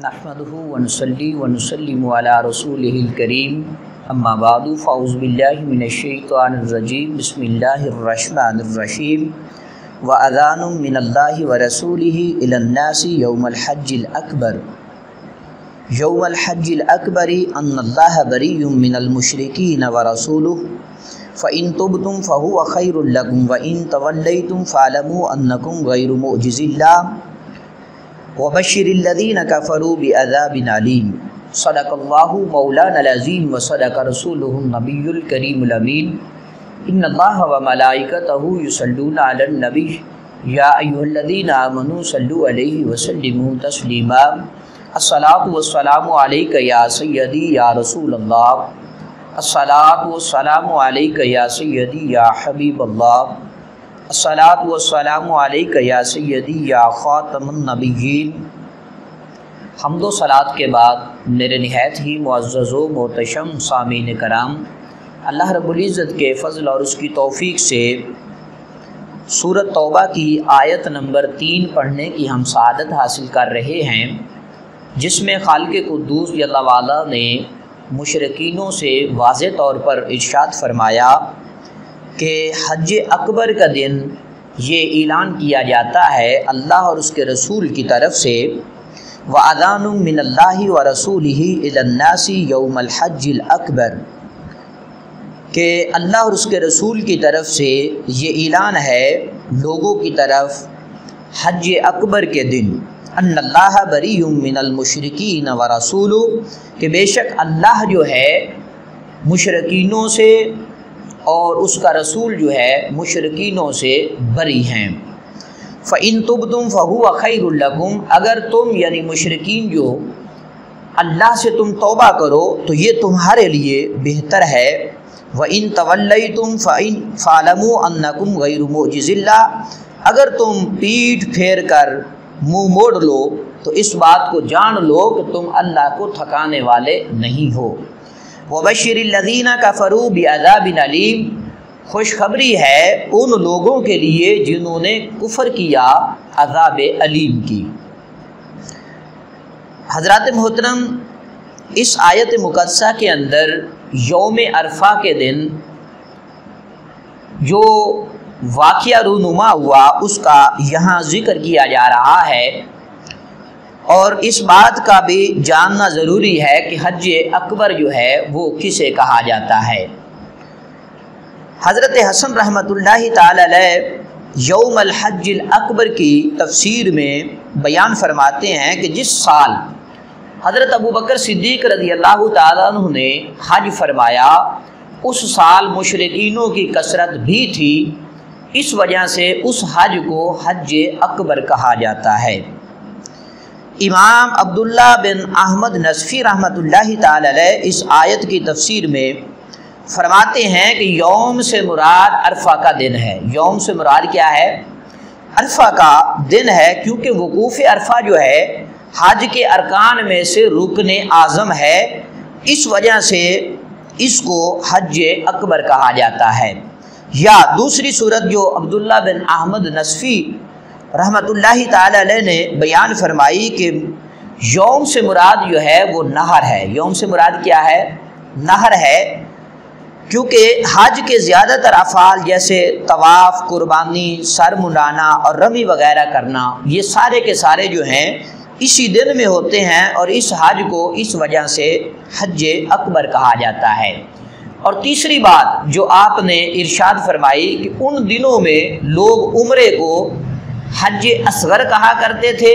نحمده ونصلي ونسلم على رسوله الكريم اما بعد فاعوذ بالله من الشيطان الرجيم بسم الله الرحمن الرحيم وأذان من الله ورسوله إلى الناس يوم الحج الأكبر يوم الحج الأكبر أن الله بريء من المشركين ورسوله فإن تبتم فهو خير لكم وإن توليتم فاعلموا أنكم غير معجز الله وبشر الذين كفروا بعذاب أليم صدق الله مولانا العظيم وصدق رسوله النبي الكريم الأمين إن الله وملائكته يصلون على النبي يا أيها الذين آمنوا صلوا عليه وسلموا تسليما الصلاة والسلام عليك يا سيدي يا رسول الله الصلاة والسلام عليك يا سيدي يا حبيب الله الصلاۃ والسلام علیک یا سیدی یا خاتم النبیین۔ حمد و صلات کے بعد میرے نہایت ہی معزز و محتشم سامعین کرام، اللہ رب العزت کے فضل اور اس کی توفیق سے سورۃ توبہ کی آیت نمبر 3 پڑھنے کی ہم سعادت حاصل کر رہے ہیں، جس میں خالق قدوس جل وعلا نے مشرکینوں سے واضح طور پر ارشاد فرمایا کہ حج اکبر کا دن یہ اعلان کیا جاتا ہے اللہ اور اس کے رسول کی طرف سے، وَأَذَانٌ مِّنَ اللَّهِ وَرَسُولِهِ إِلَى النَّاسِ يَوْمَ الْحَجِّ الْأَكْبَرِ کہ اللہ اور اس کے رسول کی طرف سے یہ اعلان ہے لوگوں کی طرف حج اکبر کے دن، ان اللہ بریء من المشرکین ورسولہ کہ بے شک اللہ جو ہے مشرکینوں سے اور اس کا رسول جو ہے مشرکینوں سے بری ہیں۔ فَإِن تُبْتُمْ فَهُوَ خَيْرٌ لَكُمْ اگر تم یعنی مشرکین جو اللہ سے تم توبہ کرو تو یہ تمہارے لیے بہتر ہے۔ وَإِن تَوَلَّيْتُمْ فَاعْلَمُوا أَنَّكُمْ غَيْرُ مُعْجِزِ اللَّهِ اگر تم پیٹھ پھیر کر منہ موڑ لو تو اس بات کو جان لو کہ تم اللہ کو تھکانے والے نہیں ہو۔ وَبَشِّرِ الَّذِينَ كَفَرُوا بِعَذَابٍ أَلِيمٍ خوشخبری ہے ان لوگوں کے لیے جنہوں نے کفر کیا عذاب علیم کی۔ حضرات محترم، اس آیت مقدسہ کے اندر یوم عرفہ کے دن جو واقعہ رونما ہوا اس کا یہاں ذکر کیا جا رہا ہے، اور اس بات کا بھی جاننا ضروری ہے کہ حج اکبر جو ہے وہ کسے کہا جاتا ہے۔ حضرت حسن رحمۃ اللہ تعالی علیہ یوم الحج الاکبر کی تفسیر میں بیان فرماتے ہیں کہ جس سال حضرت ابو بکر صدیق رضی اللہ تعالیٰ عنہ نے حج فرمایا اس سال مشرکینوں کی کثرت بھی تھی، اس وجہ سے اس حج کو حج اکبر کہا جاتا ہے۔ امام عبداللہ بن احمد نصفی رحمۃ اللہ تعالی علیہ اس آیت کی تفسیر میں فرماتے ہیں کہ یوم سے مراد عرفہ کا دن ہے۔ یوم سے مراد کیا ہے؟ عرفہ کا دن ہے، کیونکہ وقوف عرفہ جو ہے حج کے ارکان میں سے رکن اعظم ہے، اس وجہ سے اس کو حج اکبر کہا جاتا ہے۔ یا دوسری صورت جو عبداللہ بن احمد نصفی رحمۃ اللہ تعالی علیہ نے بیان فرمائی کہ یوم سے مراد جو ہے وہ نہر ہے۔ یوم سے مراد کیا ہے؟ نہر ہے، کیونکہ حج کے زیادہ تر افعال جیسے طواف، قربانی، سر منڈانا اور رمی وغیرہ کرنا یہ سارے کے سارے جو ہیں اسی دن میں ہوتے ہیں، اور اس حج کو اس وجہ سے حج اکبر کہا جاتا ہے۔ اور تیسری بات جو آپ نے ارشاد فرمائی کہ ان دنوں میں لوگ عمرے کو حج اصغر کہا کرتے تھے،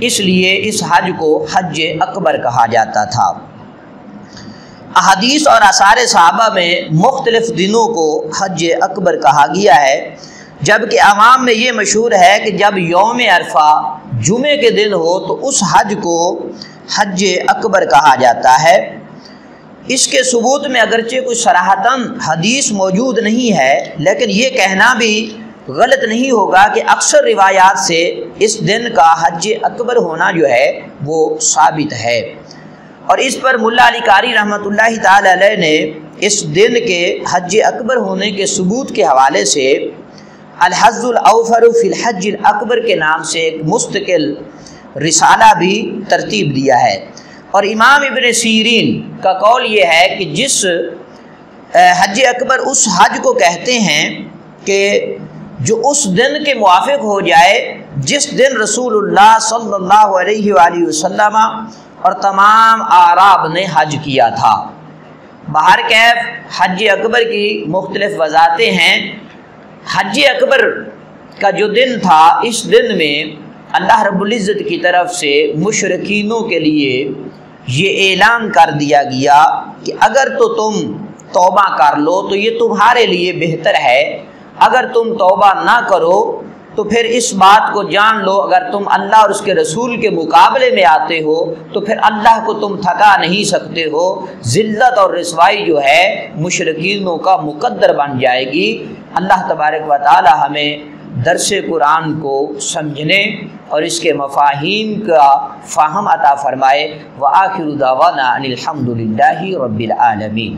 اس لیے اس حج کو حج اکبر کہا جاتا تھا۔ احادیث اور آثار صحابہ میں مختلف دنوں کو حج اکبر کہا گیا ہے، جبکہ عوام میں یہ مشہور ہے کہ جب یوم عرفہ جمعے کے دن ہو تو اس حج کو حج اکبر کہا جاتا ہے۔ اس کے ثبوت میں اگرچہ کوئی صراحتاً حدیث موجود نہیں ہے، لیکن یہ کہنا بھی غلط نہیں ہوگا کہ اکثر روایات سے اس دن کا حج اکبر ہونا جو ہے وہ ثابت ہے، اور اس پر ملا علی قاری رحمۃ اللہ تعالی علیہ نے اس دن کے حج اکبر ہونے کے ثبوت کے حوالے سے الحج الاوفر فی الحج الاکبر کے نام سے ایک مستقل رسالہ بھی ترتیب دیا ہے۔ اور امام ابن سیرین کا قول یہ ہے کہ جس حج اکبر اس حج کو کہتے ہیں کہ جو اس دن کے موافق ہو جائے جس دن رسول اللہ صلی اللہ علیہ وآلہ وسلم اور تمام اعراب نے حج کیا تھا۔ بہرکیف حج اکبر کی مختلف وضاحتیں ہیں۔ حج اکبر کا جو دن تھا، اس دن میں اللہ رب العزت کی طرف سے مشرکینوں کے لیے یہ اعلان کر دیا گیا کہ اگر تو تم توبہ کر لو تو یہ تمہارے لیے بہتر ہے، اگر تم توبہ نہ کرو تو پھر اس بات کو جان لو اگر تم اللہ اور اس کے رسول کے مقابلے میں آتے ہو تو پھر اللہ کو تم تھکا نہیں سکتے ہو، ذلت اور رسوائی جو ہے مشرکینوں کا مقدر بن جائے گی۔ اللہ تبارک و تعالی ہمیں درس قرآن کو سمجھنے اور اس کے مفاہیم کا فہم عطا فرمائے۔ وآخر دعوانا ان الحمد للہ رب العالمین۔